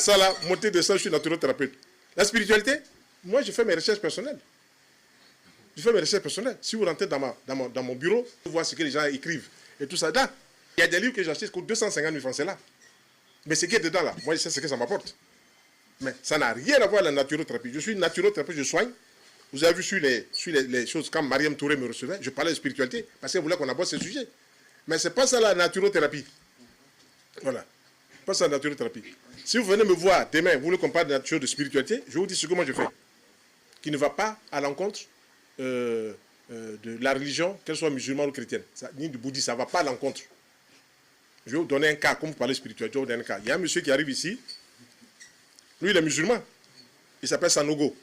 ça là, monter de ça, je suis naturothérapeute. La spiritualité, moi je fais mes recherches personnelles. Je fais mes recherches personnelles. Si vous rentrez dans mon bureau, vous voyez ce que les gens écrivent et tout ça. Là, il y a des livres que j'ai achetés qui coûtent 250 000 francs, c'est là. Mais ce qui est dedans là, moi je sais ce que ça m'apporte. Mais ça n'a rien à voir avec la naturothérapie. Je suis naturothérapeute, je soigne. Vous avez vu sur les choses, quand Mariam Touré me recevait, je parlais de spiritualité parce qu'elle voulait qu'on aborde ce sujet. Mais ce n'est pas ça la naturothérapie. Voilà. Pas ça la naturothérapie. Si vous venez me voir demain, vous voulez qu'on parle de nature, de spiritualité, je vous dis ce que moi je fais. Qui ne va pas à l'encontre de la religion, qu'elle soit musulmane ou chrétienne, ni du bouddhisme, ça ne va pas à l'encontre. Je vais vous donner un cas, comme vous parlez de spiritualité, je vais vous donner un cas. Il y a un monsieur qui arrive ici, lui il est musulman, il s'appelle Sanogo.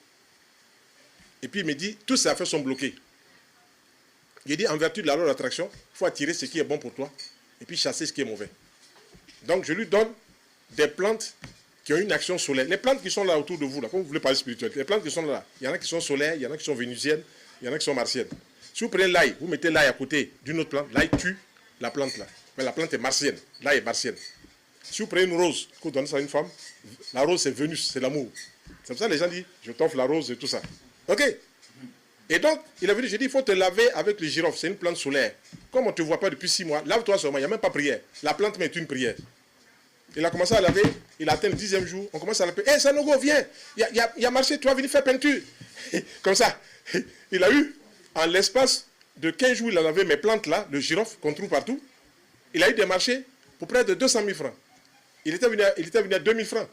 Et puis il me dit, toutes ses affaires sont bloquées. Il dit, en vertu de la loi d'attraction, il faut attirer ce qui est bon pour toi, et puis chasser ce qui est mauvais. Donc je lui donne des plantes qui ont une action solaire. Les plantes qui sont là autour de vous, là, comme vous voulez parler de spiritualité, les plantes qui sont là, il y en a qui sont solaires, il y en a qui sont vénusiennes, il y en a qui sont martiennes. Si vous prenez l'ail, vous mettez l'ail à côté d'une autre plante, l'ail tue la plante là. Mais la plante est martienne, l'ail est martienne. Si vous prenez une rose, que vous donnez ça à une femme, la rose c'est Vénus, c'est l'amour. C'est pour ça que les gens disent, je t'offre la rose et tout ça. Ok. Et donc, il a venu, j'ai dit, il faut te laver avec le girofle, c'est une plante solaire. Comme on ne te voit pas depuis 6 mois, lave-toi seulement, il n'y a même pas prière. La plante met une prière. Il a commencé à laver, il a atteint le 10e jour, on commence à l'appeler, hé Sanogo, viens, il a marché, tu vas venir faire peinture. Comme ça, il a eu, en l'espace de 15 jours, il a lavé mes plantes là, le girofle qu'on trouve partout. Il a eu des marchés pour près de 200 000 francs. Il était venu à 2 000 francs.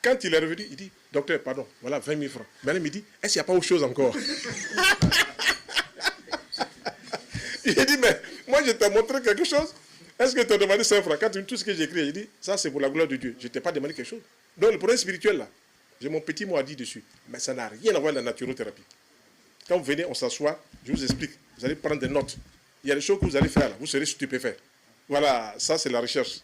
Quand il est revenu, il dit, docteur, pardon, voilà 20 000 francs. Maintenant, il me dit, est-ce qu'il n'y a pas autre chose encore? Il dit, mais moi, je t'ai montré quelque chose. Est-ce que tu as demandé 5 francs? Quand tout ce que j'ai écrit, il dit, ça c'est pour la gloire de Dieu. Je ne t'ai pas demandé quelque chose. Donc, le problème spirituel, là, j'ai mon petit mot à dire dessus. Mais ça n'a rien à voir avec la naturothérapie. Quand vous venez, on s'assoit, je vous explique. Vous allez prendre des notes. Il y a des choses que vous allez faire, là. Vous serez stupéfait. Voilà, ça c'est la recherche.